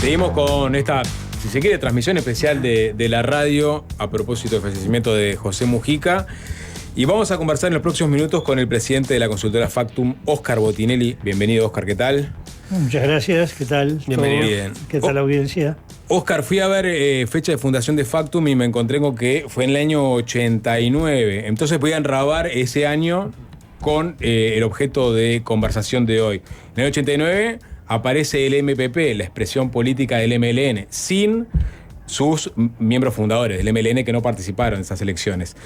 Seguimos con esta, si se quiere, transmisión especial de la radio a propósito del fallecimiento de José Mujica. Y vamos a conversar en los próximos minutos con el presidente de la consultora Factum, Óscar Botinelli. Bienvenido, Óscar, ¿qué tal? Muchas gracias, ¿qué tal? Bienvenido. Bien. ¿Qué tal la audiencia? Óscar, fui a ver fecha de fundación de Factum y me encontré con que fue en el año 89. Entonces voy a enrabar ese año con el objeto de conversación de hoy. En el 89 aparece el MPP, la expresión política del MLN, sin sus miembros fundadores del MLN que no participaron en esas elecciones.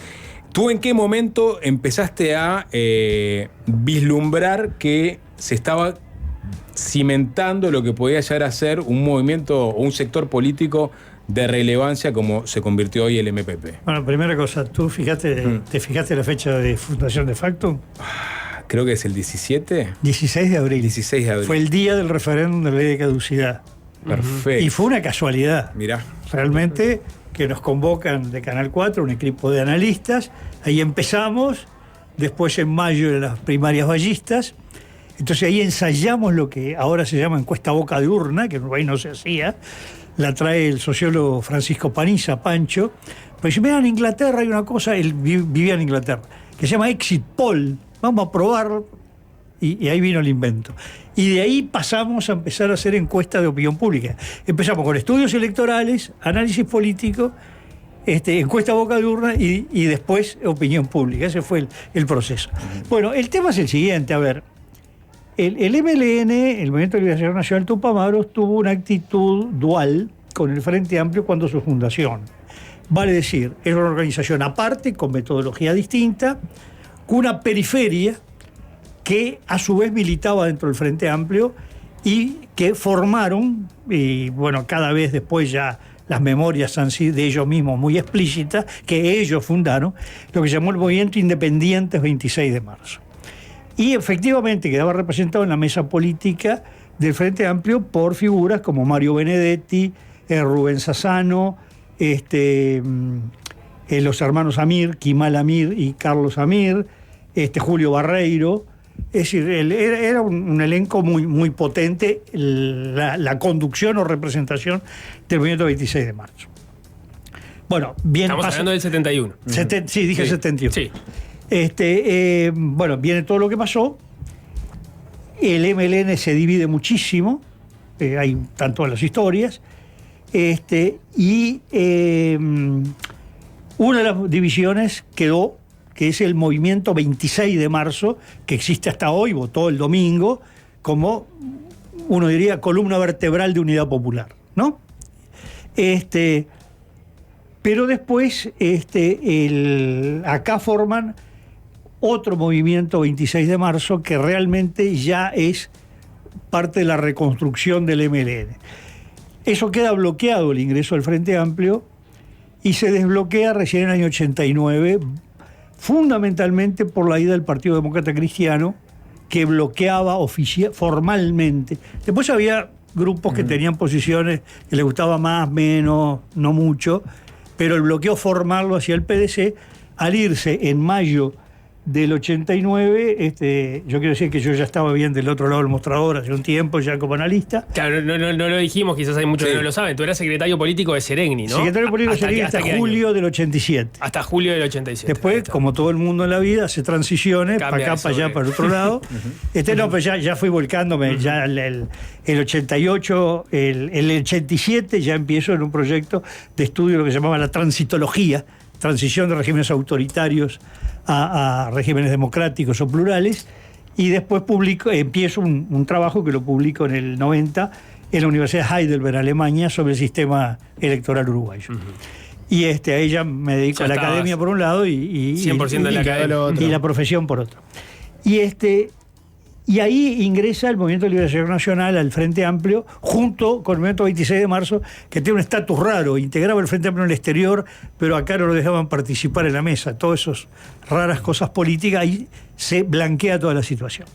¿Tú en qué momento empezaste a vislumbrar que se estaba cimentando lo que podía llegar a ser un movimiento o un sector político de relevancia como se convirtió hoy el MPP? Bueno, primera cosa, ¿tú te fijaste la fecha de fundación de Factum? Creo que es el 17. 16 de abril. 16 de abril. Fue el día del referéndum de la ley de caducidad. Perfecto. Y fue una casualidad. Mirá. Realmente que nos convocan de Canal 4, un equipo de analistas. Ahí empezamos. Después en mayo de las primarias vallistas. Entonces ahí ensayamos lo que ahora se llama encuesta boca de urna, que en Uruguay no se hacía. La trae el sociólogo Francisco Paniza, Pancho. Pero si miran en Inglaterra hay una cosa, él vivía en Inglaterra, que se llama exit poll. Vamos a probarlo. Y ahí vino el invento. Y de ahí pasamos a empezar a hacer encuestas de opinión pública. Empezamos con estudios electorales, análisis político, encuesta boca de urna y después opinión pública. Ese fue el proceso. Bueno, el tema es el siguiente, a ver. El MLN, el Movimiento de Liberación Nacional Tupamaros, tuvo una actitud dual con el Frente Amplio cuando su fundación. Vale decir, era una organización aparte, con metodología distinta, con una periferia que a su vez militaba dentro del Frente Amplio y que formaron, y bueno, cada vez después ya las memorias han sido de ellos mismos muy explícitas, que ellos fundaron lo que se llamó el Movimiento Independientes 26 de marzo. Y efectivamente quedaba representado en la mesa política del Frente Amplio por figuras como Mario Benedetti, Rubén Sassano, los hermanos Amir, Kimal Amir y Carlos Amir, Julio Barreiro. Es decir, era un elenco muy, muy potente, la conducción o representación del movimiento 26 de marzo. Bueno, bien. Estamos hablando del 71. Sí, dije 71. Sí. Bueno, viene todo lo que pasó. El MLN se divide muchísimo, hay tanto en las historias. Una de las divisiones quedó, que es el movimiento 26 de marzo, que existe hasta hoy, votó el domingo, como uno diría columna vertebral de Unidad Popular, ¿no? Pero después acá forman otro movimiento 26 de marzo que realmente ya es parte de la reconstrucción del MLN. Eso queda bloqueado, el ingreso al Frente Amplio, y se desbloquea recién en el año 89, fundamentalmente por la ida del Partido Demócrata Cristiano, que bloqueaba formalmente. Después había grupos que tenían posiciones que les gustaba más, menos, no mucho, pero el bloqueo formal lo hacía el PDC. Al irse en mayo del 89, yo quiero decir que yo ya estaba bien del otro lado del mostrador hace un tiempo, ya como analista. Claro, no lo dijimos, quizás hay muchos que no lo saben. Tú eras secretario político de Seregni, ¿no? Secretario político de Seregni hasta julio del 87. Hasta julio del 87. Después, como todo el mundo en la vida, hace transiciones, para acá, para allá, para el otro lado. No, pues ya fui volcándome, ya el 88, el 87 ya empiezo en un proyecto de estudio, lo que se llamaba la transitología, transición de regímenes autoritarios a regímenes democráticos o plurales, y después empiezo un trabajo que lo publico en el 90 en la Universidad de Heidelberg, Alemania, sobre el sistema electoral uruguayo. Y ahí ya me dedico a la academia por un lado y 100% de la academia y la profesión por otro. Y ahí ingresa el Movimiento de Liberación Nacional al Frente Amplio, junto con el Movimiento 26 de marzo, que tiene un estatus raro, integraba el Frente Amplio en el exterior, pero acá no lo dejaban participar en la mesa. Todas esas raras cosas políticas, ahí se blanquea toda la situación.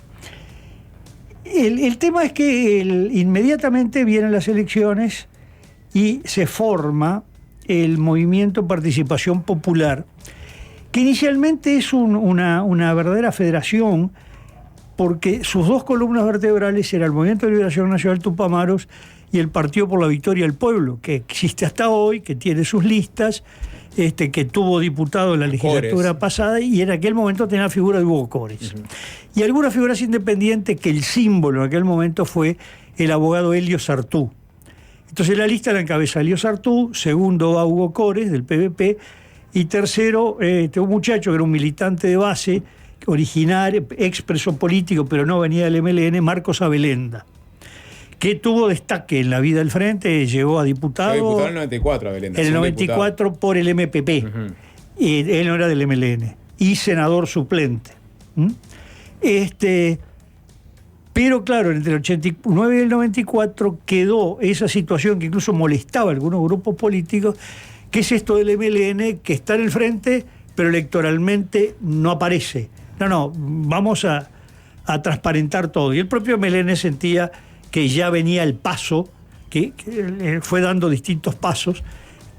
El tema es que inmediatamente vienen las elecciones y se forma el Movimiento Participación Popular, que inicialmente es una verdadera federación, porque sus dos columnas vertebrales eran el Movimiento de Liberación Nacional Tupamaros y el Partido por la Victoria del Pueblo, que existe hasta hoy, que tiene sus listas, que tuvo diputado en la legislatura pasada, y en aquel momento tenía la figura de Hugo Cores. Y algunas figuras independientes que el símbolo en aquel momento fue el abogado Elio Sartú. Entonces la lista la encabeza Elio Sartú, segundo va Hugo Cores, del PVP, y tercero, un muchacho que era un militante de base, originario, expreso político, pero no venía del MLN, Marcos Abelenda, que tuvo destaque en la vida del Frente, llegó a diputado. Fue diputado en el 94, Abelenda. En el 94 por el MPP. Él no era del MLN. Y senador suplente. Pero claro, entre el 89 y el 94 quedó esa situación que incluso molestaba a algunos grupos políticos, que es esto del MLN, que está en el Frente, pero electoralmente no aparece. No, vamos a transparentar todo. Y el propio MLN sentía que ya venía el paso, que fue dando distintos pasos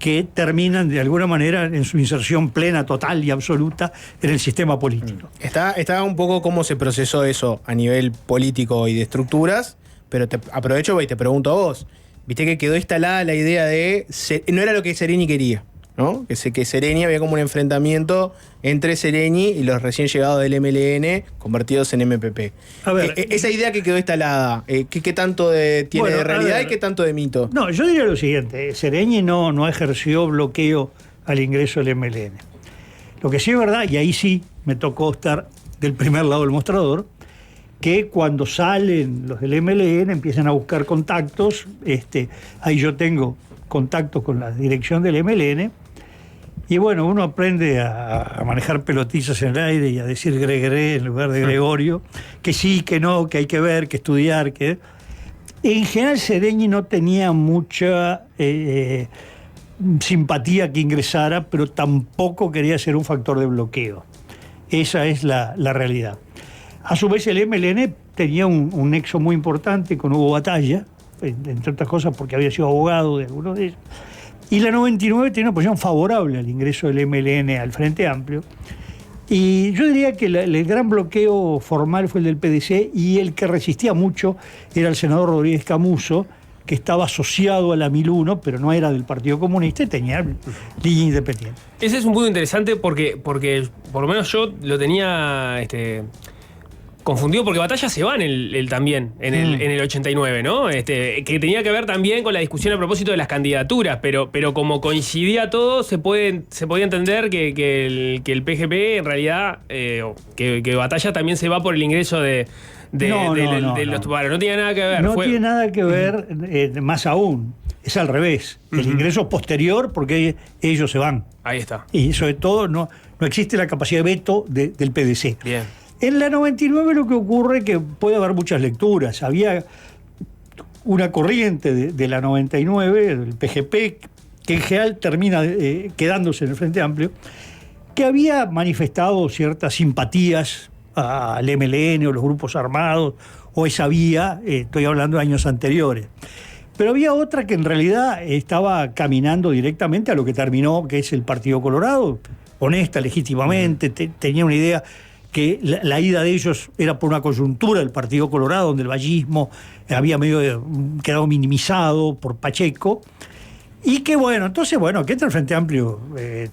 que terminan de alguna manera en su inserción plena, total y absoluta en el sistema político. Está un poco cómo se procesó eso a nivel político y de estructuras, pero aprovecho y te pregunto a vos. Viste que quedó instalada la idea de... No era lo que Sereni quería, ¿no? Que Sereni había como un enfrentamiento entre Sereni y los recién llegados del MLN convertidos en MPP. A ver, esa idea que quedó instalada, ¿qué tanto tiene de realidad y qué tanto de mito? No, yo diría lo siguiente: Sereni no ejerció bloqueo al ingreso del MLN. Lo que sí es verdad, y ahí sí me tocó estar del primer lado del mostrador, que cuando salen los del MLN empiezan a buscar contactos. Ahí yo tengo contactos con la dirección del MLN. Y bueno, uno aprende a manejar pelotizas en el aire y a decir Gregoré en lugar de Gregorio, que sí, que no, que hay que ver, que estudiar, que... En general Sereni no tenía mucha simpatía que ingresara, pero tampoco quería ser un factor de bloqueo. Esa es la realidad. A su vez el MLN tenía un nexo muy importante con Hugo Batalla, entre otras cosas porque había sido abogado de algunos de ellos. Y la 99 tenía una posición favorable al ingreso del MLN al Frente Amplio. Y yo diría que el gran bloqueo formal fue el del PDC, y el que resistía mucho era el senador Rodríguez Camuso, que estaba asociado a la 1001, pero no era del Partido Comunista y tenía línea independiente. Ese es un punto interesante porque por lo menos yo lo tenía... confundido, porque Batalla se va también en el 89, ¿no? Que tenía que ver también con la discusión a propósito de las candidaturas, pero como coincidía todo, se podía entender que el PGP en realidad, que Batalla también se va por el ingreso de los tubaros. No tiene nada que ver. No tiene nada que ver, más aún. Es al revés. El ingreso posterior, porque ellos se van. Ahí está. Y sobre todo no existe la capacidad de veto del PDC. Bien. En la 99 lo que ocurre es que puede haber muchas lecturas. Había una corriente de la 99, del PGP, que en general termina quedándose en el Frente Amplio, que había manifestado ciertas simpatías al MLN o los grupos armados, o esa vía, estoy hablando de años anteriores. Pero había otra que en realidad estaba caminando directamente a lo que terminó, que es el Partido Colorado, honesta, legítimamente, tenía una idea que la ida de ellos era por una coyuntura del Partido Colorado, donde el vallismo había quedado minimizado por Pacheco, y que que entre el Frente Amplio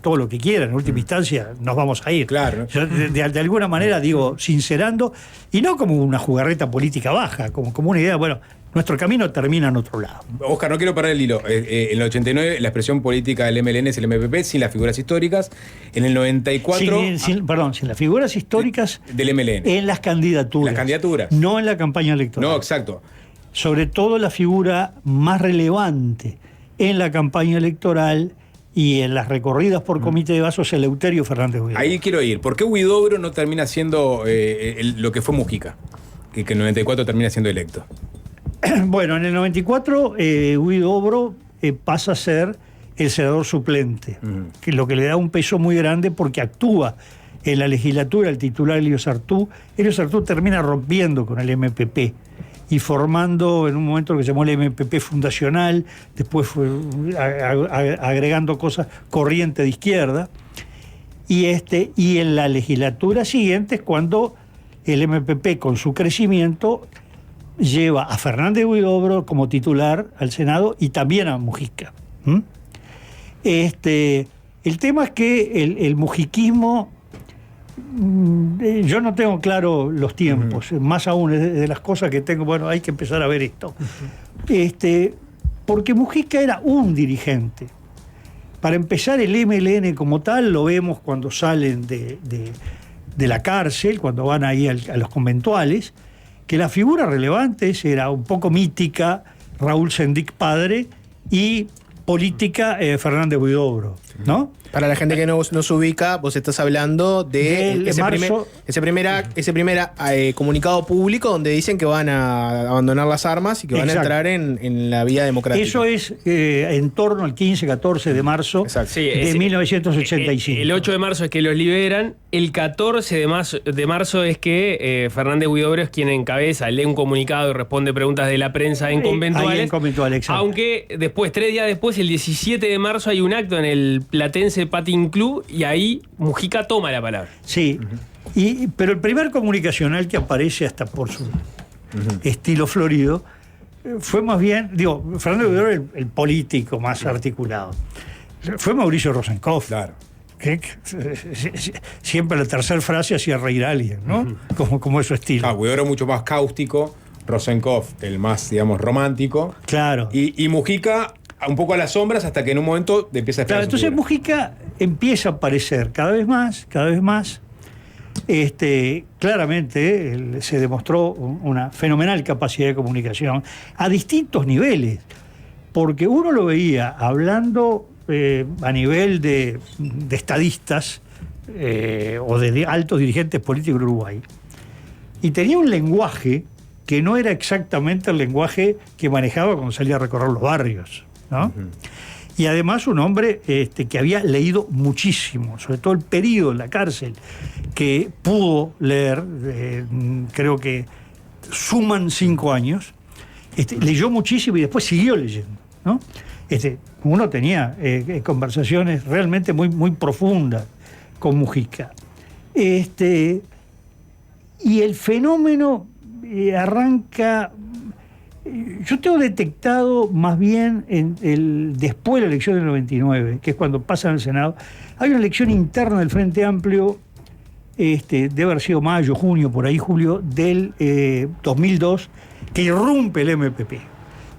todo lo que quiera, en última instancia nos vamos a ir. Claro. Yo, de alguna manera digo, sincerando, y no como una jugarreta política baja, como una idea, nuestro camino termina en otro lado. Oscar, no quiero perder el hilo. En el 89 la expresión política del MLN es el MPP, sin las figuras históricas. En el 94... sin las figuras históricas del MLN. En las candidaturas. Las candidaturas. No en la campaña electoral. No, exacto. Sobre todo la figura más relevante en la campaña electoral y en las recorridas por comité de vasos, Eleuterio Fernández Huidobro. Ahí quiero ir. ¿Por qué Huidobro no termina siendo lo que fue Mujica? Que en el 94 termina siendo electo. Bueno, en el 94 Huidobro pasa a ser el senador suplente, que lo que le da un peso muy grande porque actúa en la legislatura el titular Elio Sartú. Elio Sartú termina rompiendo con el MPP y formando en un momento lo que se llamó el MPP fundacional, después fue agregando cosas, corriente de izquierda, y en la legislatura siguiente es cuando el MPP, con su crecimiento, lleva a Fernández Huidobro como titular al Senado y también a Mujica. El tema es que el mujiquismo, yo no tengo claro los tiempos, más aún es de las cosas que tengo, bueno, hay que empezar a ver esto. Porque Mujica era un dirigente. Para empezar, el MLN como tal lo vemos cuando salen de la cárcel, cuando van ahí a los conventuales, que las figuras relevantes era un poco mítica Raúl Sendic padre y política Fernández Huidobro, ¿no? Para la gente que no se ubica, vos estás hablando de ese primer comunicado público donde dicen que van a abandonar las armas y que van a entrar en la vía democrática. Eso es en torno al 15-14 de marzo de 1985. El 8 de marzo es que los liberan. El 14 de marzo es que Fernández Huidobro es quien encabeza, lee un comunicado y responde preguntas de la prensa en conventuales. Ahí en conventuales, exacto. Aunque después, 3 días después, el 17 de marzo, hay un acto en el Platense Patting Club y ahí Mujica toma la palabra. Sí, pero el primer comunicacional que aparece hasta por su estilo florido fue más bien, Fernández Huidobro el político más articulado. Fue Mauricio Rosenkopf. Claro. Que siempre la tercera frase hacía reír a alguien, ¿no? Como es su estilo. Huidobro mucho más cáustico, Rosenkopf el más, digamos, romántico. Claro. Y Mujica un poco a las sombras hasta que en un momento empieza a Claro, entonces Mujica empieza a aparecer cada vez más. Claramente se demostró una fenomenal capacidad de comunicación a distintos niveles, porque uno lo veía hablando a nivel de estadistas o de altos dirigentes políticos de Uruguay, y tenía un lenguaje que no era exactamente el lenguaje que manejaba cuando salía a recorrer los barrios, ¿no? Y además un hombre que había leído muchísimo, sobre todo el periodo en la cárcel, que pudo leer, creo que suman 5 años, leyó muchísimo y después siguió leyendo, ¿no? Uno tenía conversaciones realmente muy, muy profundas con Mujica. Y el fenómeno arranca. Yo tengo detectado más bien después de la elección del 99, que es cuando pasan al Senado, hay una elección interna del Frente Amplio, debe haber sido mayo, junio, por ahí, julio, del 2002, que irrumpe el MPP.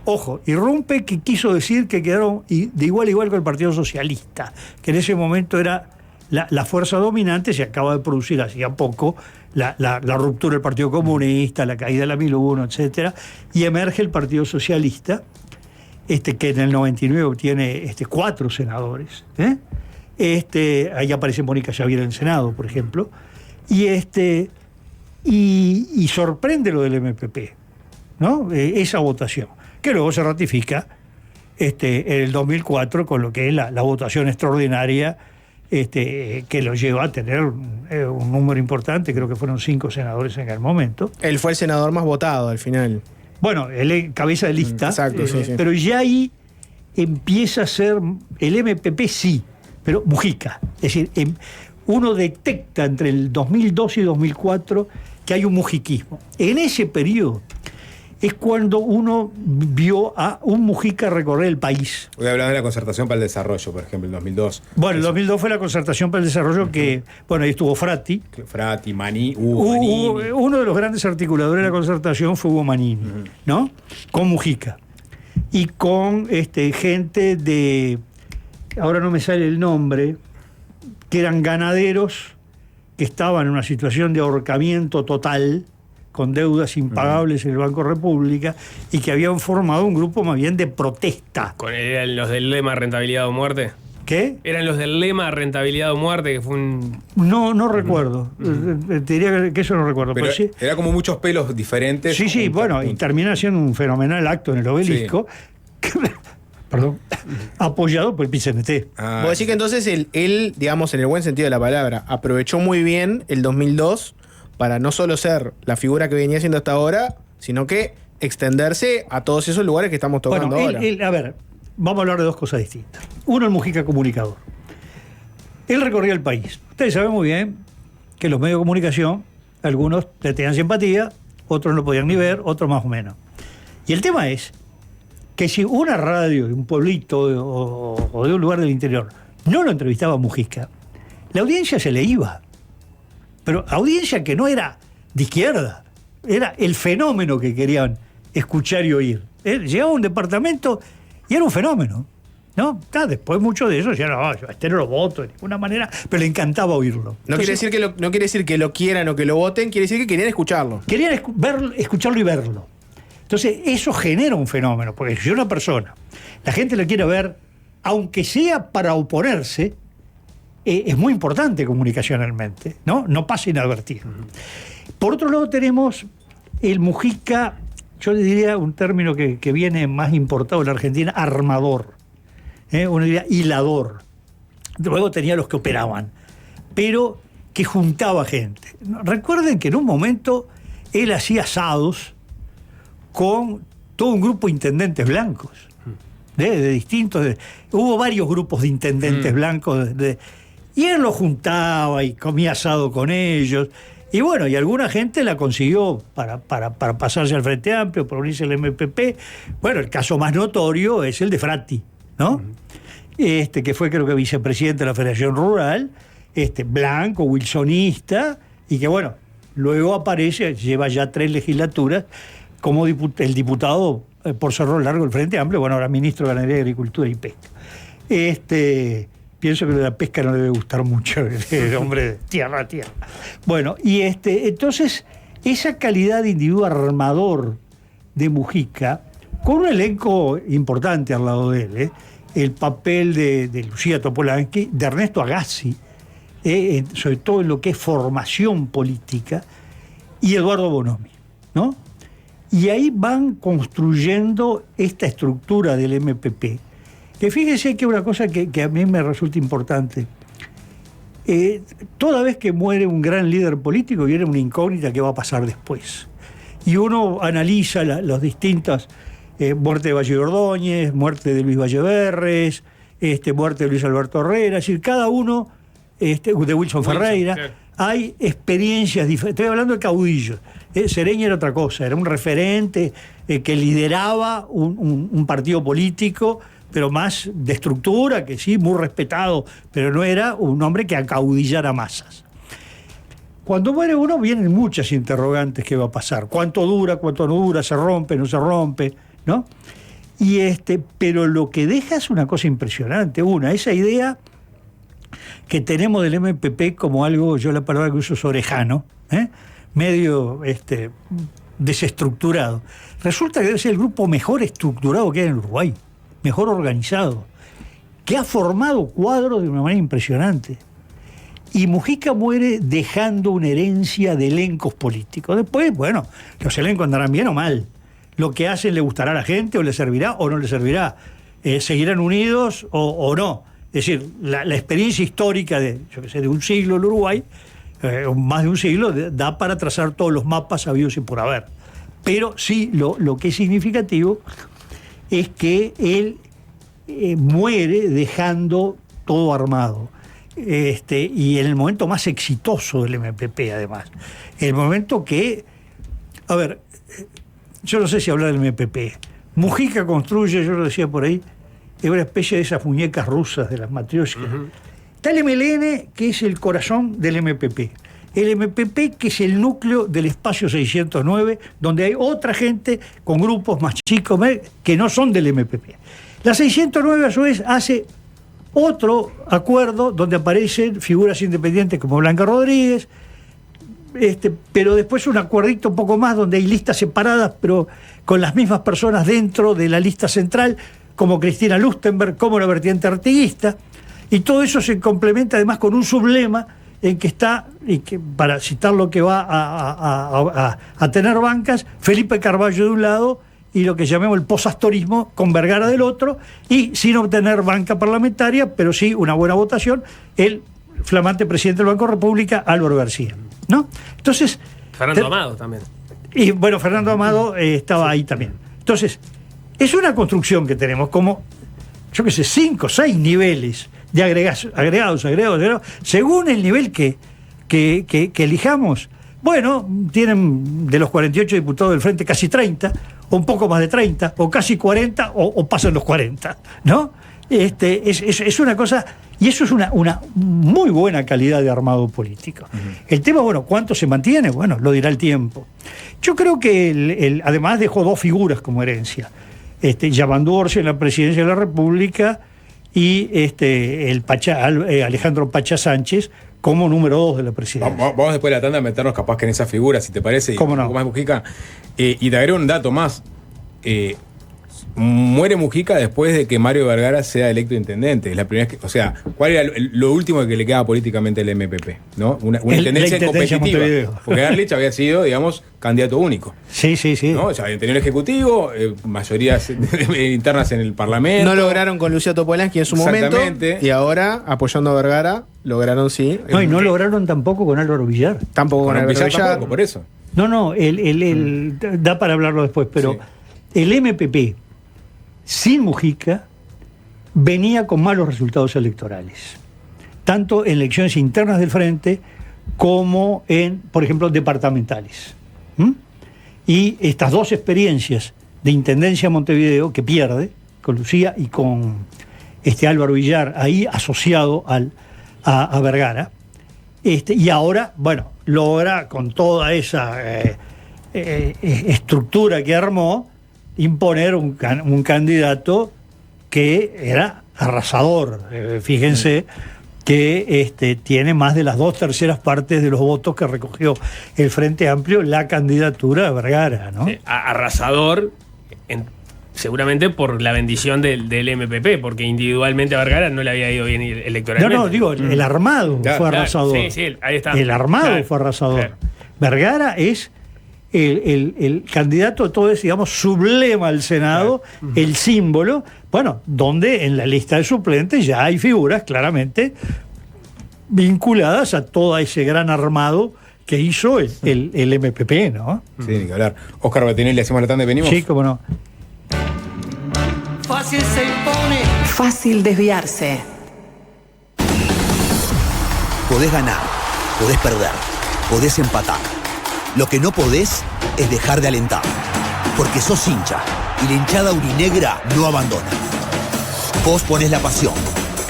Ojo, irrumpe, que quiso decir que quedaron de igual a igual con el Partido Socialista, que en ese momento era la fuerza dominante. Se acaba de producir hacía poco la ruptura del Partido Comunista, la caída de la 1001, etcétera, y emerge el Partido Socialista, que en el 99 obtiene 4 senadores. Ahí aparece Mónica Xavier en el Senado, por ejemplo, y sorprende lo del MPP, ¿no? Esa votación, que luego se ratifica en el 2004 con lo que es la votación extraordinaria, que lo lleva a tener un número importante, creo que fueron 5 senadores en el momento. Él fue el senador más votado al final. Bueno, él cabeza de lista, exacto, sí. Pero ya ahí empieza a ser el MPP, sí, pero Mujica. Es decir, uno detecta entre el 2002 y 2004 que hay un mujiquismo. En ese periodo es cuando uno vio a un Mujica recorrer el país. Voy a hablar de la Concertación para el Desarrollo, por ejemplo, en 2002. Bueno, el 2002 fue la Concertación para el Desarrollo, que, bueno, ahí estuvo Frati. Manini. Uno de los grandes articuladores de la Concertación fue Hugo Manini, ¿no? Con Mujica. Y con gente de, ahora no me sale el nombre, que eran ganaderos que estaban en una situación de ahorcamiento total, con deudas impagables en el Banco República, y que habían formado un grupo más bien de protesta. ¿Eran los del lema rentabilidad o muerte? ¿Qué? ¿Eran los del lema rentabilidad o muerte? Que fue un... No recuerdo. Te diría que eso no recuerdo. Pero sí, era como muchos pelos diferentes. Sí, bueno, y termina siendo un fenomenal acto en el Obelisco. Sí. Perdón, apoyado por el PCNT. Vos decís que entonces él, digamos, en el buen sentido de la palabra, aprovechó muy bien el 2002 para no solo ser la figura que venía siendo hasta ahora, sino que extenderse a todos esos lugares que estamos tocando ahora. A ver, vamos a hablar de 2 cosas distintas. Uno, el Mujica comunicador. Él recorría el país. Ustedes saben muy bien que los medios de comunicación, algunos le tenían simpatía, otros no lo podían ni ver, otros más o menos. Y el tema es que si una radio de un pueblito o de un lugar del interior no lo entrevistaba a Mujica, la audiencia se le iba. Pero audiencia que no era de izquierda, era el fenómeno que querían escuchar y oír. Llegaba a un departamento y era un fenómeno, ¿no? Después muchos de ellos decían, no, yo a este no lo voto de ninguna manera, pero le encantaba oírlo. No quiere decir que lo quieran o que lo voten, quiere decir que querían escucharlo. Querían escucharlo y verlo. Entonces, eso genera un fenómeno, porque si una persona, la gente la quiere ver, aunque sea para oponerse, es muy importante comunicacionalmente, ¿no? No pasa inadvertido. Por otro lado tenemos el Mujica, yo le diría un término que viene más importado en la Argentina, armador. Uno diría hilador. Luego tenía los que operaban, pero que juntaba gente. Recuerden que en un momento él hacía asados con todo un grupo de intendentes blancos, de distintos... hubo varios grupos de intendentes blancos, y él los juntaba y comía asado con ellos. Y bueno, y alguna gente la consiguió para pasarse al Frente Amplio, para unirse al MPP. Bueno, el caso más notorio es el de Fratti, ¿no? Que fue creo que vicepresidente de la Federación Rural, blanco, wilsonista, y que bueno, luego aparece, lleva ya 3 legislaturas, como el diputado por Cerro Largo del Frente Amplio, bueno, ahora ministro de Ganadería, Agricultura y Pesca. Pienso que lo de la pesca no le debe gustar mucho, el hombre de tierra a tierra. Bueno, y entonces, esa calidad de individuo armador de Mujica, con un elenco importante al lado de él, el papel de Lucía Topolansky, de Ernesto Agassi, sobre todo en lo que es formación política, y Eduardo Bonomi, ¿no? Y ahí van construyendo esta estructura del MPP. Que fíjese que una cosa que a mí me resulta importante, toda vez que muere un gran líder político viene una incógnita que va a pasar después. Y uno analiza las distintas, muerte de Valle Ordóñez, muerte de Luis Valleverres, muerte de Luis Alberto Herrera, es decir, cada uno, de Wilson Ferreira, claro. Hay experiencias diferentes. Estoy hablando de caudillos. Sereña era otra cosa, era un referente que lideraba un partido político, pero más de estructura, que sí, muy respetado, pero no era un hombre que acaudillara masas. Cuando muere uno vienen muchas interrogantes que va a pasar. ¿Cuánto dura, cuánto no dura? ¿Se rompe, no se rompe? ¿No? Y pero lo que deja es una cosa impresionante. Esa idea que tenemos del MPP como algo, yo la palabra que uso es orejano, medio desestructurado. Resulta que debe ser el grupo mejor estructurado que hay en Uruguay, mejor organizado, que ha formado cuadros de una manera impresionante. Y Mujica muere dejando una herencia de elencos políticos. Después, bueno, los elencos andarán bien o mal. Lo que hacen le gustará a la gente, o le servirá o no le servirá. Seguirán unidos o no. Es decir, la experiencia histórica de un siglo en Uruguay, más de un siglo, da para trazar todos los mapas habidos y por haber. Pero sí, lo que es significativo es que él muere dejando todo armado. Y en el momento más exitoso del MPP, además. El momento que... A ver, yo no sé si hablar del MPP. Mujica construye, yo lo decía por ahí, es una especie de esas muñecas rusas de las matrioscas. Está el MLN, que es el corazón del MPP. El MPP, que es el núcleo del espacio 609, donde hay otra gente con grupos más chicos que no son del MPP. La 609, a su vez, hace otro acuerdo donde aparecen figuras independientes como Blanca Rodríguez, pero después un acuerdito un poco más donde hay listas separadas, pero con las mismas personas dentro de la lista central, como Cristina Lustenberg, como la vertiente artiguista, y todo eso se complementa además con un sublema en que está, y que, para citar lo que va a tener bancas, Felipe Carballo de un lado y lo que llamemos el posastorismo con Vergara del otro, y sin obtener banca parlamentaria, pero sí una buena votación, el flamante presidente del Banco República, Álvaro García, ¿no? Entonces... Fernando Amado también. Y bueno, Fernando Amado estaba ahí también. Entonces, es una construcción que tenemos como, 5 o 6 niveles de agregados, según el nivel que elijamos, Bueno, tienen de los 48 diputados del Frente casi 30, o un poco más de 30, o casi 40, o pasan los 40, ¿no? Es una cosa, y eso es una muy buena calidad de armado político. El tema, bueno, ¿cuánto se mantiene? Bueno, lo dirá el tiempo. Yo creo que además dejó dos figuras como herencia. Yamandu Orsi en la presidencia de la República y Alejandro Pachá Sánchez como número 2 de la presidencia. Vamos después de la tanda a meternos capaz que en esa figura, si te parece, ¿Cómo no? Un poco más Mujica. Y te agrego un dato más. Muere Mujica después de que Mario Vergara sea electo intendente. Es la primera vez que, o sea, ¿cuál era lo último que le quedaba políticamente al MPP? ¿no? Una intendencia competitiva. Porque Erlich había sido, digamos, candidato único. Sí. ¿no? O sea, habían tenido el Ejecutivo, mayorías internas en el Parlamento. No lograron con Luciano Polanski en su momento. Y ahora, apoyando a Vergara, lograron sí. No, y no lograron tampoco con Álvaro Villar. Tampoco con Álvaro Villar. Tampoco, por eso. No, da para hablarlo después, pero el MPP sin Mujica venía con malos resultados electorales, tanto en elecciones internas del Frente como en, por ejemplo, departamentales. Y estas dos experiencias de Intendencia Montevideo que pierde con Lucía y con Álvaro Villar ahí asociado a Vergara, y ahora, bueno, logra con toda esa estructura que armó imponer un candidato que era arrasador. Fíjense que tiene más de las 2/3 partes de los votos que recogió el Frente Amplio la candidatura de Vergara, ¿no? Arrasador, seguramente por la bendición del MPP, porque individualmente a Vergara no le había ido bien electoralmente. No, digo, el armado fue arrasador. Sí, ahí está. El armado fue arrasador. Claro. Vergara es el candidato, todo es, digamos, sublema al Senado, el símbolo, bueno, donde en la lista de suplentes ya hay figuras claramente vinculadas a todo ese gran armado que hizo el MPP, ¿no? Sí, ni que hablar. Óscar Batinelli, hacemos la tanda y venimos. Sí, cómo no. Fácil se impone. Fácil desviarse. Podés ganar, podés perder, podés empatar. Lo que no podés es dejar de alentar, porque sos hincha y la hinchada aurinegra no abandona. Vos ponés la pasión,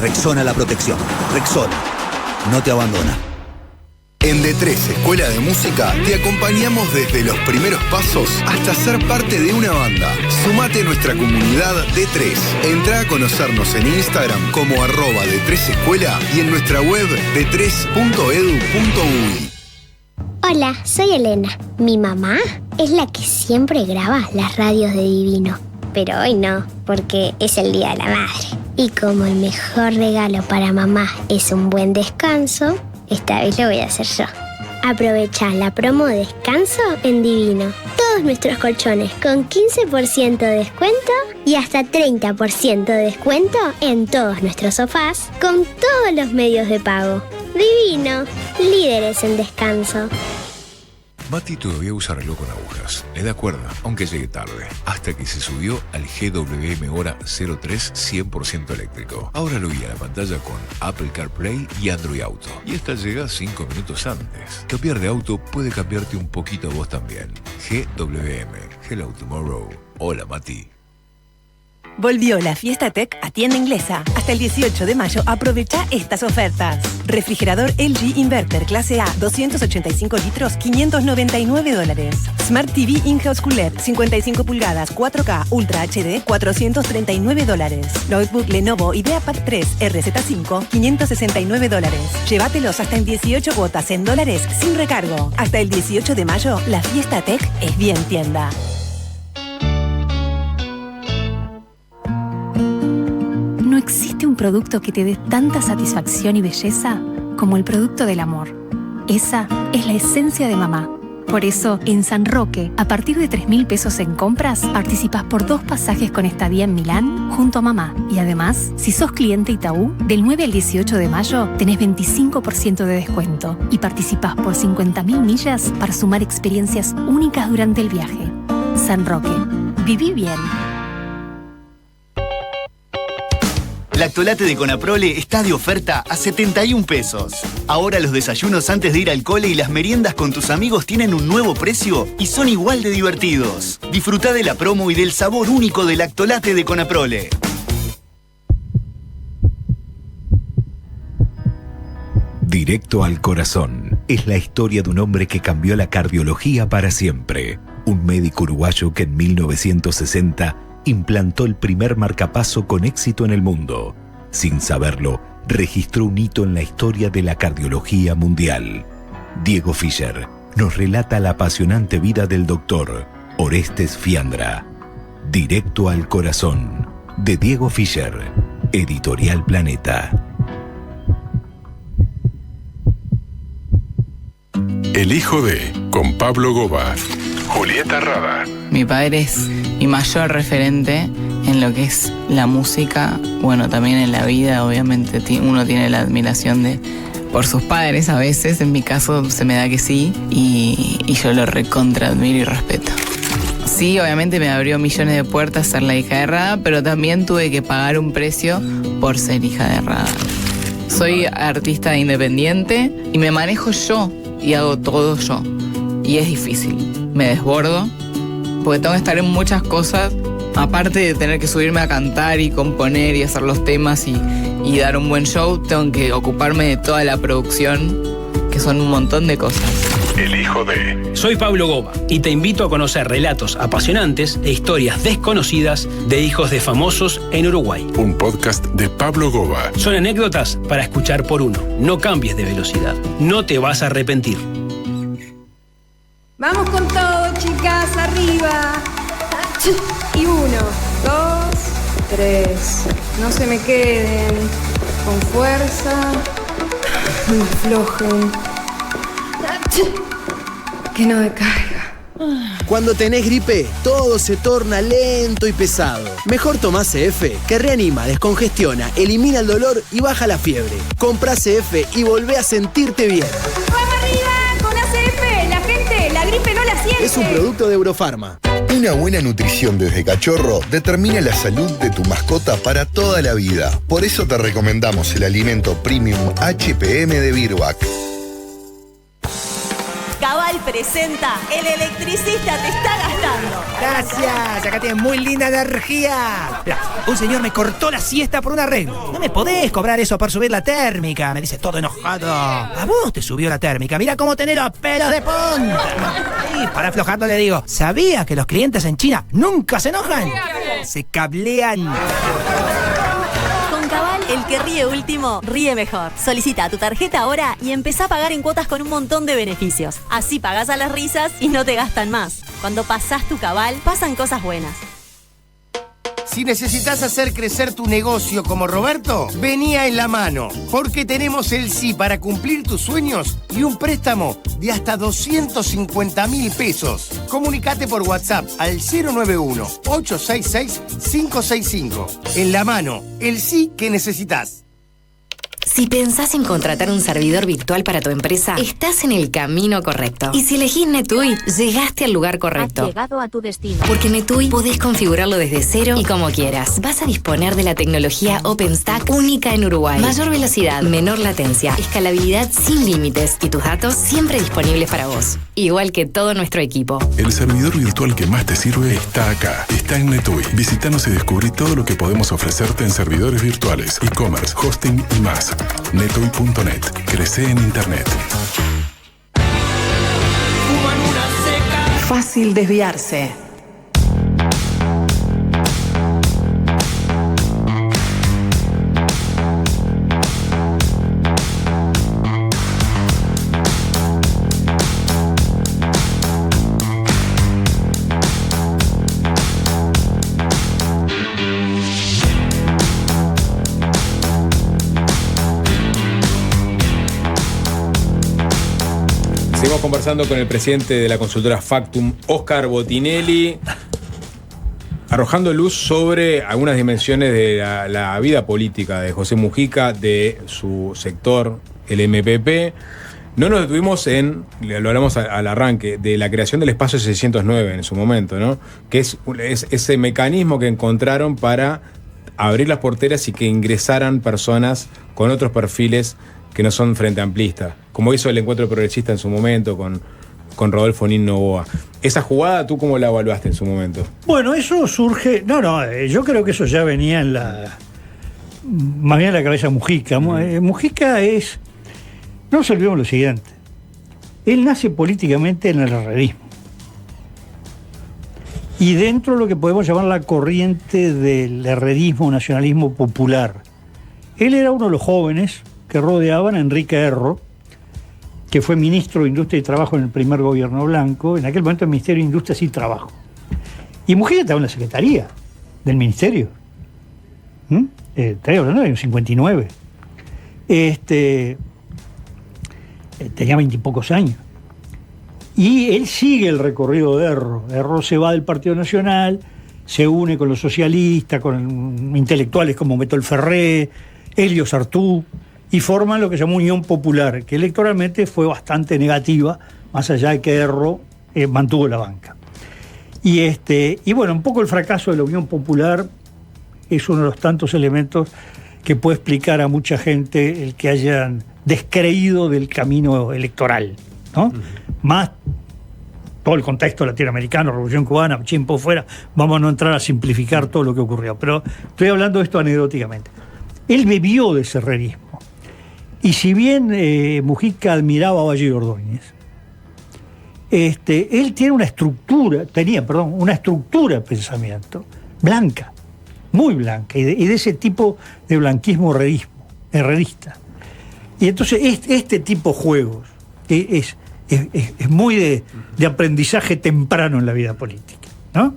Rexona la protección, Rexona no te abandona. En D3 Escuela de Música te acompañamos desde los primeros pasos hasta ser parte de una banda. Sumate a nuestra comunidad D3. Entrá a conocernos en Instagram como @D3Escuela y en nuestra web d3.edu.uy. Hola, soy Elena. Mi mamá es la que siempre graba las radios de Divino. Pero hoy no, porque es el Día de la Madre. Y como el mejor regalo para mamá es un buen descanso, esta vez lo voy a hacer yo. Aprovecha la promo Descanso en Divino. Todos nuestros colchones con 15% de descuento y hasta 30% de descuento en todos nuestros sofás con todos los medios de pago. Divino, líderes en descanso. Mati todavía usa reloj con agujas. Le da cuerda, aunque llegue tarde. Hasta que se subió al GWM Hora 03 100% eléctrico. Ahora lo guía en la pantalla con Apple CarPlay y Android Auto. Y esta llega 5 minutos antes. Cambiar de auto puede cambiarte un poquito a vos también. GWM. Hello Tomorrow. Hola Mati. Volvió la Fiesta Tech a Tienda Inglesa. Hasta el 18 de mayo aprovecha estas ofertas. Refrigerador LG Inverter clase A 285 litros, $599. Smart TV In-House Cooler 55 pulgadas 4K Ultra HD, $439. Notebook Lenovo IdeaPad 3 RZ5, $569. Llévatelos hasta en 18 cuotas en dólares sin recargo. Hasta el 18 de mayo, la Fiesta Tech es bien tienda. No existe un producto que te dé tanta satisfacción y belleza como el producto del amor. Esa es la esencia de mamá. Por eso, en San Roque, a partir de 3.000 pesos en compras, participás por 2 pasajes con estadía en Milán junto a mamá. Y además, si sos cliente Itaú, del 9 al 18 de mayo tenés 25% de descuento y participás por 50.000 millas para sumar experiencias únicas durante el viaje. San Roque. Viví bien. Lactolate de Conaprole está de oferta a 71 pesos. Ahora los desayunos antes de ir al cole y las meriendas con tus amigos tienen un nuevo precio y son igual de divertidos. Disfruta de la promo y del sabor único del Lactolate de Conaprole. Directo al corazón es la historia de un hombre que cambió la cardiología para siempre. Un médico uruguayo que en 1960 implantó el primer marcapaso con éxito en el mundo. Sin saberlo, registró un hito en la historia de la cardiología mundial. Diego Fischer nos relata la apasionante vida del doctor Orestes Fiandra. Directo al corazón, de Diego Fischer, Editorial Planeta. El hijo de, con Pablo Gova, Julieta Rada. Mi padre es mi mayor referente en lo que es la música, bueno, también en la vida, obviamente uno tiene la admiración por sus padres a veces, en mi caso se me da que sí, y yo lo recontra admiro y respeto. Sí, obviamente me abrió millones de puertas ser la hija de Rada, pero también tuve que pagar un precio por ser hija de Rada. Soy artista independiente y me manejo yo y hago todo yo. Y es difícil. Me desbordo porque tengo que estar en muchas cosas. Aparte de tener que subirme a cantar y componer y hacer los temas y dar un buen show, tengo que ocuparme de toda la producción, que son un montón de cosas. El hijo de... Soy Pablo Gova y te invito a conocer relatos apasionantes e historias desconocidas de hijos de famosos en Uruguay. Un podcast de Pablo Gova. Son anécdotas para escuchar por uno. No cambies de velocidad. No te vas a arrepentir. Vamos con todo, chicas, arriba. Y 1, 2, 3. No se me queden. Con fuerza. No aflojen. Que no decaiga. Cuando tenés gripe, todo se torna lento y pesado. Mejor tomá CF, que reanima, descongestiona, elimina el dolor y baja la fiebre. Comprá CF y volvé a sentirte bien. ¡Vamos arriba! Con ACF, la gente, la gripe no la siente. Es un producto de Eurofarma. Una buena nutrición desde cachorro determina la salud de tu mascota para toda la vida. Por eso te recomendamos el alimento Premium HPM de Virbac. Cabal presenta El electricista te está gastando. Gracias, acá tienes muy linda energía. Mirá, un señor me cortó la siesta por un arreglo. No me podés cobrar eso por subir la térmica, me dice todo enojado. A vos te subió la térmica, mirá cómo tenés los pelos de punta. Y para aflojarlo le digo, ¿sabías que los clientes en China nunca se enojan? Se cablean. El que ríe último, ríe mejor. Solicita tu tarjeta ahora y empezá a pagar en cuotas con un montón de beneficios. Así pagás a las risas y no te gastan más. Cuando pasás tu Cabal, pasan cosas buenas. Si necesitas hacer crecer tu negocio como Roberto, vení a En la Mano, porque tenemos el sí para cumplir tus sueños y un préstamo de hasta 250.000 pesos. Comunicate por WhatsApp al 091-866-565. En la Mano, el sí que necesitas. Si pensás en contratar un servidor virtual para tu empresa, estás en el camino correcto. Y si elegís NetUI, llegaste al lugar correcto. Has llegado a tu destino. Porque en NetUI podés configurarlo desde cero y como quieras. Vas a disponer de la tecnología OpenStack única en Uruguay. Mayor velocidad, menor latencia, escalabilidad sin límites y tus datos siempre disponibles para vos. Igual que todo nuestro equipo. El servidor virtual que más te sirve está acá. Está en NetUI. Visítanos y descubrí todo lo que podemos ofrecerte en servidores virtuales, e-commerce, hosting y más. netui.net. Crece en Internet. Fácil desviarse. Seguimos conversando con el presidente de la consultora Factum, Oscar Botinelli, arrojando luz sobre algunas dimensiones de la vida política de José Mujica, de su sector, el MPP. No nos detuvimos en, lo hablamos al arranque, de la creación del espacio 609 en su momento, ¿no? Que es ese mecanismo que encontraron para abrir las porteras y que ingresaran personas con otros perfiles que no son frente amplista, como hizo el Encuentro Progresista en su momento con Rodolfo Nin Novoa. ¿Esa jugada tú cómo la evaluaste en su momento? Bueno, eso surge... yo creo que eso ya venía más bien en la cabeza de Mujica. Mujica es... No nos olvidemos lo siguiente. Él nace políticamente en el herrerismo. Y dentro de lo que podemos llamar la corriente del herrerismo, nacionalismo popular. Él era uno de los jóvenes que rodeaban a Enrique Erro, que fue ministro de Industria y Trabajo en el primer gobierno blanco, en aquel momento el Ministerio de Industria y Trabajo. Y Mujica estaba en la secretaría del ministerio. Estoy hablando del año 59. Tenía 20 y pocos años. Y él sigue el recorrido de Erro. Erro se va del Partido Nacional, se une con los socialistas, con intelectuales como Metol Ferré, Helio Sartú, y forman lo que se llamó Unión Popular, que electoralmente fue bastante negativa, más allá de que Erro mantuvo la banca. Y bueno, un poco el fracaso de la Unión Popular es uno de los tantos elementos que puede explicar a mucha gente el que hayan descreído del camino electoral, ¿no? Más todo el contexto latinoamericano, Revolución Cubana, chimpo fuera, vamos a no entrar a simplificar todo lo que ocurrió, pero estoy hablando de esto anecdóticamente. Él bebió de ese herrerismo. Y si bien Mujica admiraba a Valle Ordóñez, él tiene una estructura de pensamiento blanca, muy blanca, y de ese tipo de blanquismo herrerista. Y entonces este tipo de juegos es muy de aprendizaje temprano en la vida política, ¿no?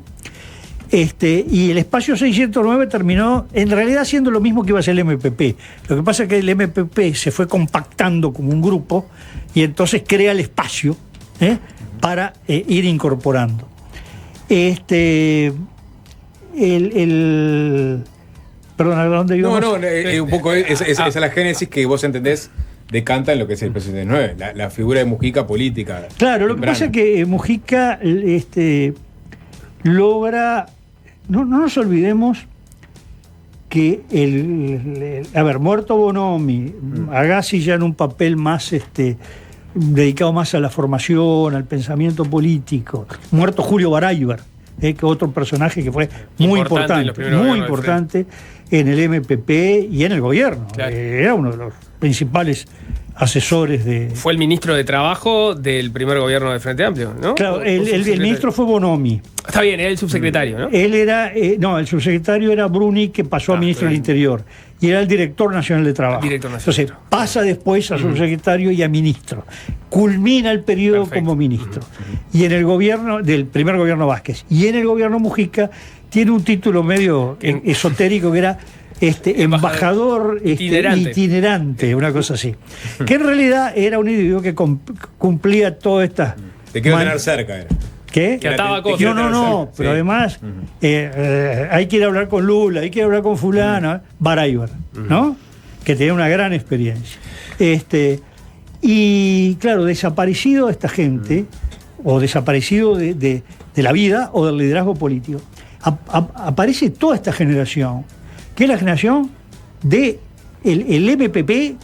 Y el espacio 609 terminó en realidad siendo lo mismo que iba a ser el MPP. Lo que pasa es que el MPP se fue compactando como un grupo y entonces crea el espacio para ir incorporando. Perdón, ¿a dónde íbamos? Un poco esa es la génesis que vos entendés, decanta en lo que es el presidente 9, la figura de Mujica política. Claro, lo que pasa es que Mujica logra... No nos olvidemos que muerto Bonomi, Agassi ya en un papel más dedicado más a la formación, al pensamiento político, muerto Julio Baraybar, que otro personaje que fue muy importante en el MPP y en el gobierno. Claro. Era uno de los principales asesores de... Fue el ministro de Trabajo del primer gobierno del Frente Amplio, ¿no? Claro, el ministro fue Bonomi. Está bien, era el subsecretario, ¿no? Él era... el subsecretario era Bruni, que pasó a ministro del Interior. Y era el director nacional de Trabajo. Entonces, pasa después a subsecretario y a ministro. Culmina el periodo como ministro. Y en el gobierno, del primer gobierno Vázquez. Y en el gobierno Mujica tiene un título medio esotérico que era... embajador itinerante, una cosa así. Que en realidad era un individuo que cumplía todas estas... Te quiero tener cerca, era. ¿Qué? Que ataba cosas. No, pero además hay que ir a hablar con Lula, hay que ir a hablar con fulano, Baraybar, ¿no? Que tenía una gran experiencia. Y claro, desaparecido esta gente, o desaparecido de la vida o del liderazgo político, aparece toda esta generación, que es la generación del MPP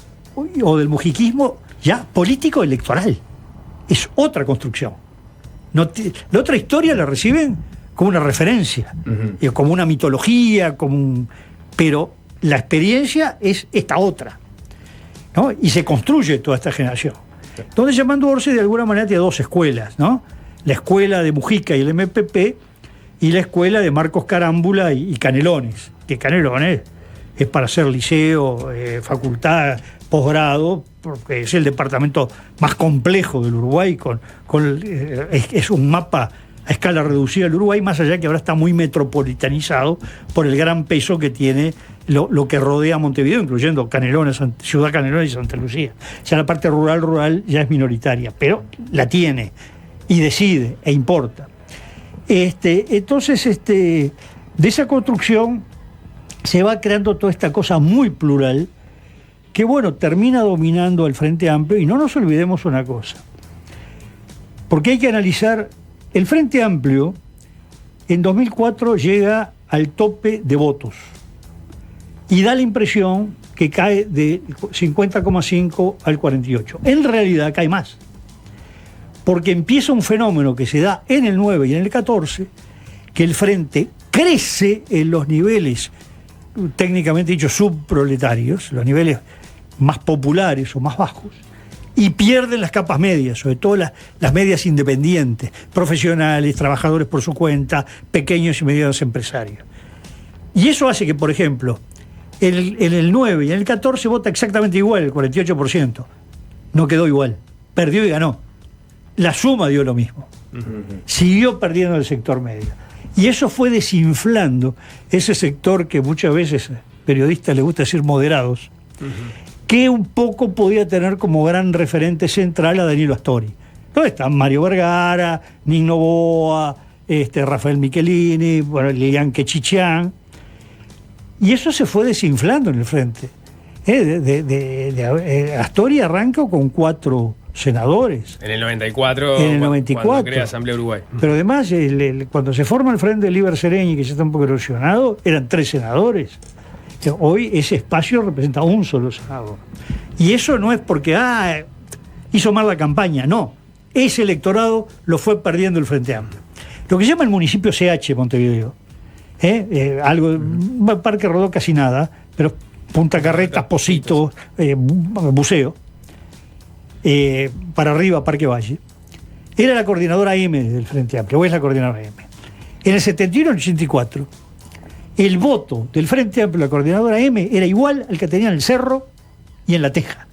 o del mujiquismo ya político electoral. Es otra construcción. La otra historia la reciben como una referencia, como una mitología, pero la experiencia es esta otra, ¿no? Y se construye toda esta generación. Entonces, llamando Orsi de alguna manera tiene dos escuelas, ¿no? La escuela de Mujica y el MPP y la escuela de Marcos Carámbula y Canelones, que Canelones es para hacer liceo, facultad, posgrado, porque es el departamento más complejo del Uruguay, es un mapa a escala reducida del Uruguay, más allá que ahora está muy metropolitanizado por el gran peso que tiene lo que rodea a Montevideo, incluyendo Canelones, Ciudad Canelones y Santa Lucía. O sea, la parte rural ya es minoritaria, pero la tiene y decide e importa. Entonces, de esa construcción se va creando toda esta cosa muy plural que, bueno, termina dominando al Frente Amplio. Y no nos olvidemos una cosa, porque hay que analizar, el Frente Amplio en 2004 llega al tope de votos y da la impresión que cae de 50,5 al 48. En realidad cae más, porque empieza un fenómeno que se da en el 9 y en el 14, que el frente crece en los niveles, técnicamente dicho, subproletarios, los niveles más populares o más bajos, y pierden las capas medias, sobre todo las medias independientes, profesionales, trabajadores por su cuenta, pequeños y medianos empresarios. Y eso hace que, por ejemplo, en el 9 y en el 14 vota exactamente igual, el 48%. No quedó igual, perdió y ganó. La suma dio lo mismo. Siguió perdiendo el sector medio. Y eso fue desinflando ese sector que muchas veces periodistas les gusta decir moderados, que un poco podía tener como gran referente central a Danilo Astori. Entonces están Mario Vergara, Nino Boa, Rafael Michelini, bueno, Lilian Quechichán. Y eso se fue desinflando en el frente. Astori arranca con 4 senadores. En el 94, en el 94. Cuando crea Asamblea Uruguay. Pero además, cuando se forma el Frente Liber Sereñi, que ya está un poco erosionado, eran 3 senadores. Hoy ese espacio representa un solo senador. Y eso no es porque hizo mal la campaña, no. Ese electorado lo fue perdiendo el Frente Amplio. Lo que se llama el municipio CH Montevideo, Parque Rodó casi nada, pero Punta Carretas, Positos, Buceo, para arriba Parque Valle, era la coordinadora M del Frente Amplio, o es la coordinadora M. En el 71 y el 84, el voto del Frente Amplio, la coordinadora M, era igual al que tenía en el Cerro y en La Teja.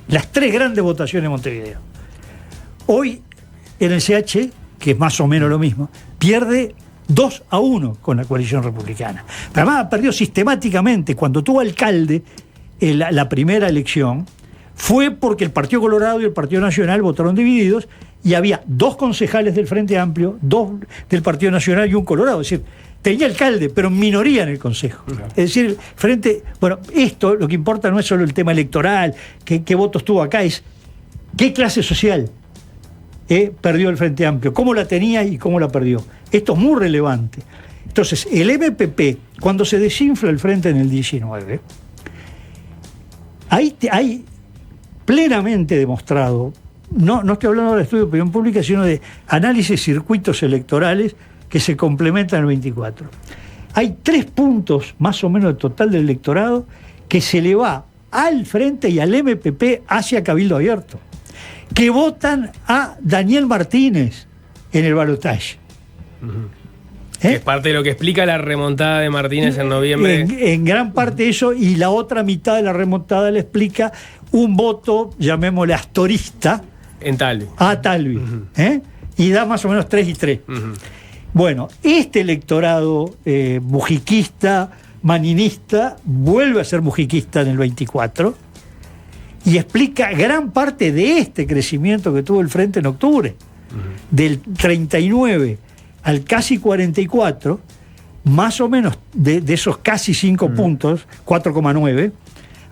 Las 3 grandes votaciones de Montevideo. Hoy, en el CH, que es más o menos lo mismo, pierde 2-1 con la coalición republicana. Pero además perdió sistemáticamente. Cuando tuvo alcalde la primera elección, fue porque el Partido Colorado y el Partido Nacional votaron divididos y había 2 concejales del Frente Amplio, 2 del Partido Nacional y un Colorado. Es decir, tenía alcalde, pero en minoría en el Consejo. Es decir, esto lo que importa no es solo el tema electoral, qué votos tuvo acá, es qué clase social perdió el Frente Amplio, cómo la tenía y cómo la perdió. Esto es muy relevante. Entonces, el MPP, cuando se desinfla el Frente en el 19, hay plenamente demostrado, no estoy hablando de estudio de opinión pública, sino de análisis de circuitos electorales que se complementan en el 24. Hay 3 puntos más o menos del total del electorado que se le va al Frente y al MPP hacia Cabildo Abierto, que votan a Daniel Martínez en el balotaje. Es parte de lo que explica la remontada de Martínez en noviembre. En gran parte eso, y la otra mitad de la remontada le explica un voto, llamémosle astorista, en Talvi. A Talvi. Y da más o menos 3 y 3. Bueno, este electorado mujiquista, maninista, vuelve a ser mujiquista en el 24 y explica gran parte de este crecimiento que tuvo el Frente en octubre. Del 39 al casi 44, más o menos de esos casi 5 puntos, 4,9,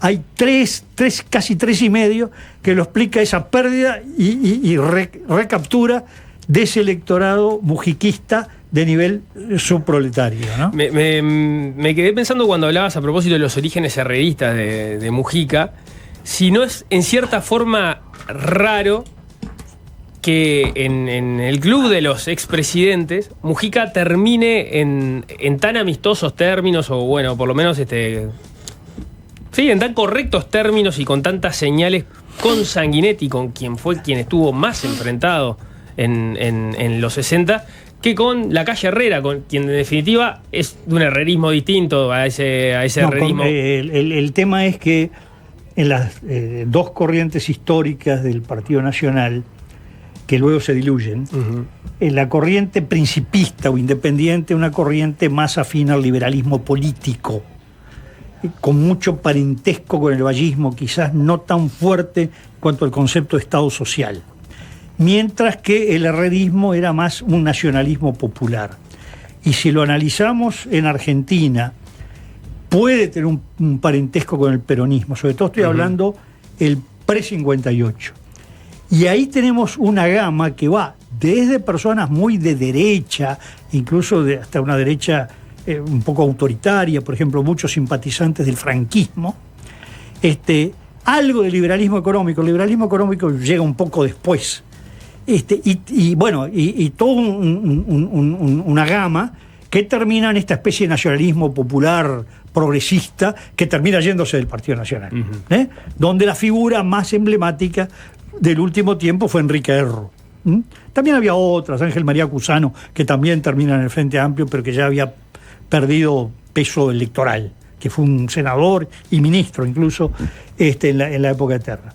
hay 3, casi 3,5 que lo explica esa pérdida y recaptura de ese electorado mujiquista de nivel subproletario, ¿no? Me quedé pensando cuando hablabas a propósito de los orígenes herreristas de Mujica, si no es en cierta forma raro que en el club de los expresidentes Mujica termine en tan amistosos términos, o bueno, por lo menos en tan correctos términos y con tantas señales con Sanguinetti, con quien estuvo más enfrentado en los 60, que con la calle Herrera, con quien en definitiva es de un herrerismo distinto a ese herrerismo. El tema es que en las 2 corrientes históricas del Partido Nacional, que luego se diluyen, en la corriente principista o independiente, una corriente más afín al liberalismo político, con mucho parentesco con el vallismo, quizás no tan fuerte en cuanto al concepto de Estado social. Mientras que el herrerismo era más un nacionalismo popular. Y si lo analizamos en Argentina, puede tener un parentesco con el peronismo, sobre todo estoy hablando el pre-58. Y ahí tenemos una gama que va desde personas muy de derecha, incluso hasta una derecha un poco autoritaria, por ejemplo, muchos simpatizantes del franquismo, algo de liberalismo económico. El liberalismo económico llega un poco después. Y toda una gama que termina en esta especie de nacionalismo popular progresista que termina yéndose del Partido Nacional, donde la figura más emblemática del último tiempo fue Enrique Erro. También había otras, Ángel María Cusano, que también termina en el Frente Amplio, pero que ya había perdido peso electoral, que fue un senador y ministro incluso en la época eterna.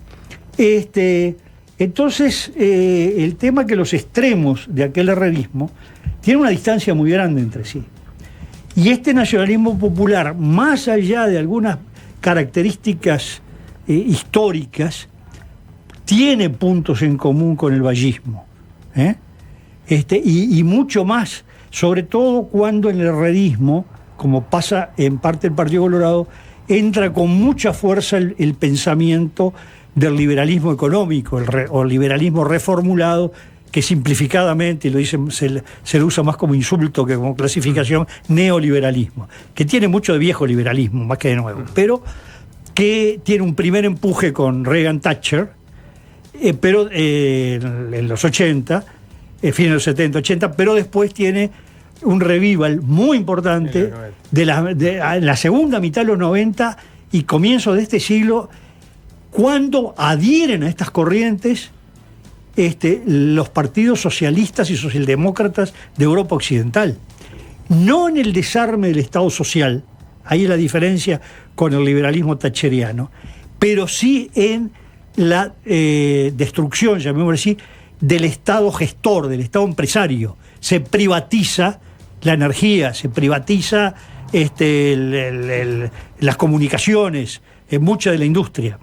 Entonces, el tema es que los extremos de aquel herrerismo tienen una distancia muy grande entre sí. Y este nacionalismo popular, más allá de algunas características históricas, tiene puntos en común con el vallismo. Y mucho más, sobre todo cuando en el herrerismo, como pasa en parte del Partido Colorado, entra con mucha fuerza el pensamiento del liberalismo económico, o liberalismo reformulado, que simplificadamente, y lo dicen, se lo usa más como insulto que como clasificación, neoliberalismo, que tiene mucho de viejo liberalismo, más que de nuevo, pero que tiene un primer empuje con Reagan-Thatcher, pero en los 80, fines de los 70, 80, pero después tiene un revival muy importante de la segunda mitad de los 90 y comienzo de este siglo, cuando adhieren a estas corrientes los partidos socialistas y socialdemócratas de Europa Occidental. No en el desarme del Estado social, ahí es la diferencia con el liberalismo thatcheriano, pero sí en la destrucción, llamémoslo así, del Estado gestor, del Estado empresario. Se privatiza la energía, se privatiza las comunicaciones, mucha de la industria.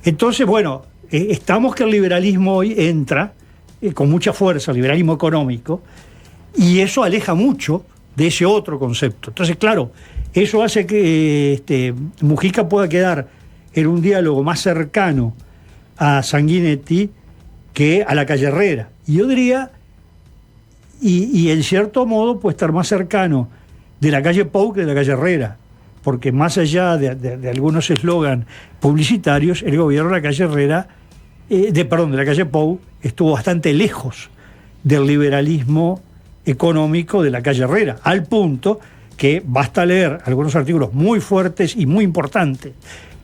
Entonces, bueno, estamos que el liberalismo hoy entra con mucha fuerza, el liberalismo económico, y eso aleja mucho de ese otro concepto. Entonces, claro, eso hace que Mujica pueda quedar en un diálogo más cercano a Sanguinetti que a la calle Herrera. Y yo diría, y en cierto modo puede estar más cercano de la calle Pou que de la calle Herrera, porque más allá de algunos eslogan publicitarios, el gobierno de la calle Herrera, de la calle Pou, estuvo bastante lejos del liberalismo económico de la calle Herrera, al punto que basta leer algunos artículos muy fuertes y muy importantes,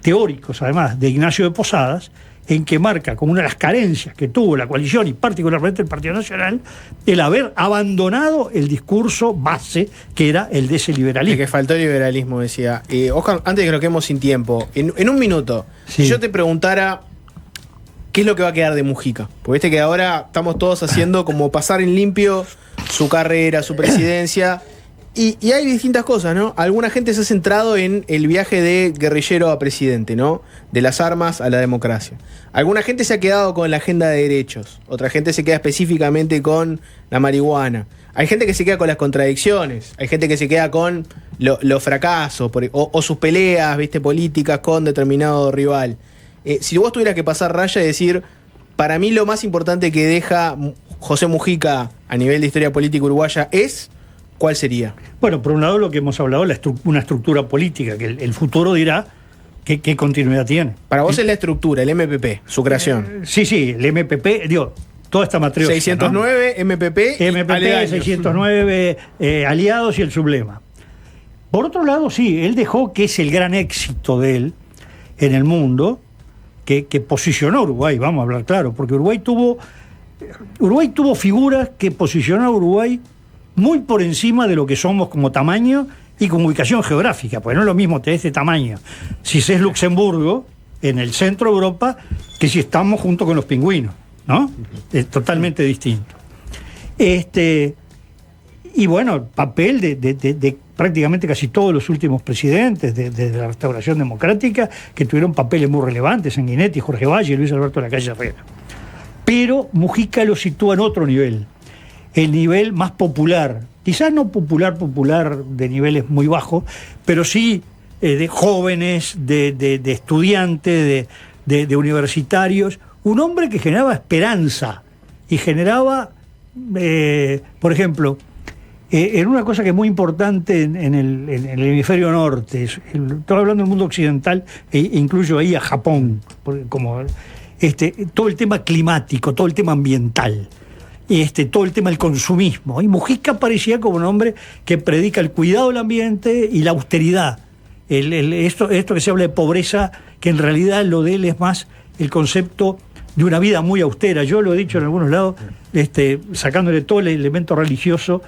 teóricos además, de Ignacio de Posadas, en que marca como una de las carencias que tuvo la coalición y particularmente el Partido Nacional, el haber abandonado el discurso base que era el de ese liberalismo. El que faltó el liberalismo, decía. Oscar, antes de que nos quedemos sin tiempo, en un minuto, si yo te preguntara qué es lo que va a quedar de Mujica, porque viste que ahora estamos todos haciendo como pasar en limpio su carrera, su presidencia, y hay distintas cosas, ¿no? Alguna gente se ha centrado en el viaje de guerrillero a presidente, ¿no? De las armas a la democracia. Alguna gente se ha quedado con la agenda de derechos, otra gente se queda específicamente con la marihuana. Hay gente que se queda con las contradicciones, hay gente que se queda con los fracasos o sus peleas, ¿viste? Políticas con determinado rival. Si vos tuvieras que pasar raya y decir, para mí lo más importante que deja José Mujica a nivel de historia política uruguaya es... ¿Cuál sería? Bueno, por un lado lo que hemos hablado, una estructura política, que el futuro dirá qué continuidad tiene. Para vos es la estructura, el MPP, su creación. Sí, el MPP, toda esta matriosca, 609, ¿no? MPP 609, aliados y el sublema. Por otro lado, sí, él dejó, que es el gran éxito de él en el mundo, que posicionó a Uruguay, vamos a hablar claro, porque Uruguay tuvo figuras que posicionaron a Uruguay muy por encima de lo que somos como tamaño y como ubicación geográfica, porque no es lo mismo tener este tamaño si es Luxemburgo, en el centro de Europa, que si estamos junto con los pingüinos, ¿no? Es totalmente distinto. Y bueno, el papel de prácticamente casi todos los últimos presidentes de la restauración democrática, que tuvieron papeles muy relevantes, Sanguinetti, Jorge Valle y Luis Alberto Lacalle Herrera. Pero Mujica lo sitúa en otro nivel, el nivel más popular, quizás no popular de niveles muy bajos, pero sí de jóvenes, de estudiantes, de universitarios, un hombre que generaba esperanza y generaba, por ejemplo, en una cosa que es muy importante en el hemisferio norte. Estoy hablando del mundo occidental e incluyo ahí a Japón, como todo el tema climático, todo el tema ambiental, todo el tema del consumismo. Y Mujica parecía como un hombre que predica el cuidado del ambiente y la austeridad. Esto que se habla de pobreza, que en realidad lo de él es más el concepto de una vida muy austera. Yo lo he dicho en algunos lados, sacándole todo el elemento religioso,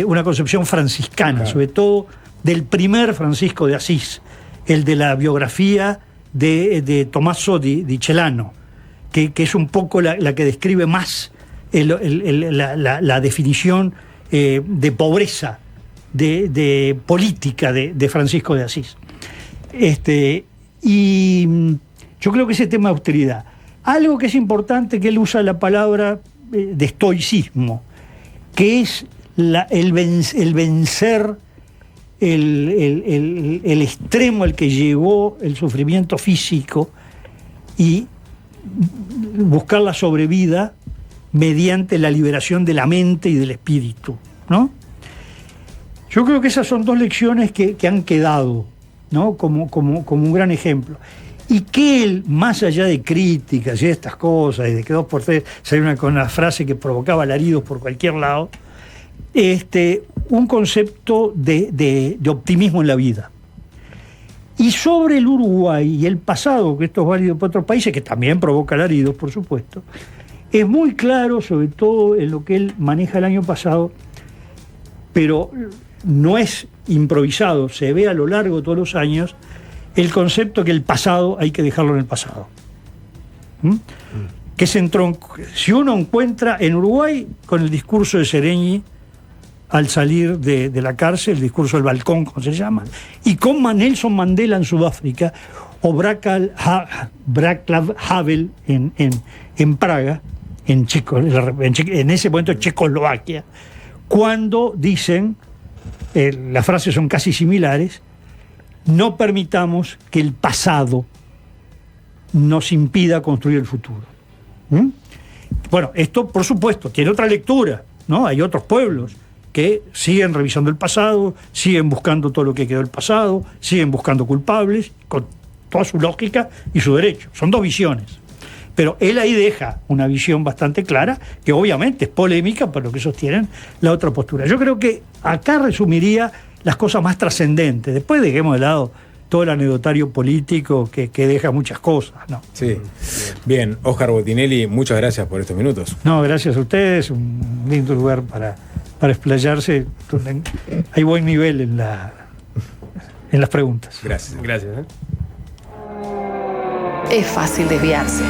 una concepción franciscana, sobre todo del primer Francisco de Asís, el de la biografía de Tommaso di Celano, que es un poco la que describe más la definición de pobreza, de política de Francisco de Asís. Y yo creo que ese tema de austeridad. Algo que es importante, que él usa la palabra de estoicismo, que es el vencer el extremo al que llegó el sufrimiento físico y buscar la sobrevida mediante la liberación de la mente y del espíritu, ¿no? Yo creo que esas son dos lecciones que han quedado, ¿no? como un gran ejemplo. Y que él, más allá de críticas y de estas cosas, y de que 2x3 salió con una frase que provocaba alaridos por cualquier lado, un concepto de optimismo en la vida. Y sobre el Uruguay y el pasado, que esto es válido para otros países, que también provoca alaridos, por supuesto, es muy claro, sobre todo en lo que él maneja el año pasado, pero no es improvisado, se ve a lo largo de todos los años, el concepto que el pasado hay que dejarlo en el pasado. Que si uno encuentra en Uruguay con el discurso de Seregni al salir de la cárcel, el discurso del balcón, como se llama, y con Nelson Mandela en Sudáfrica, o Václav Havel en Praga, en ese momento Checoslovaquia, cuando dicen, las frases son casi similares: no permitamos que el pasado nos impida construir el futuro. Bueno, esto por supuesto tiene otra lectura, ¿no? Hay otros pueblos que siguen revisando el pasado, siguen buscando todo lo que quedó del pasado, siguen buscando culpables, con toda su lógica y su derecho. Son dos visiones. Pero él ahí deja una visión bastante clara, que obviamente es polémica para lo que sostienen la otra postura. Yo creo que acá resumiría las cosas más trascendentes. Después dejemos de lado todo el anecdotario político que deja muchas cosas, ¿no? Sí. Bien, Óscar Botinelli, muchas gracias por estos minutos. No, gracias a ustedes. Un lindo lugar para explayarse. Hay buen nivel en las preguntas. Gracias. Gracias. Es fácil desviarse.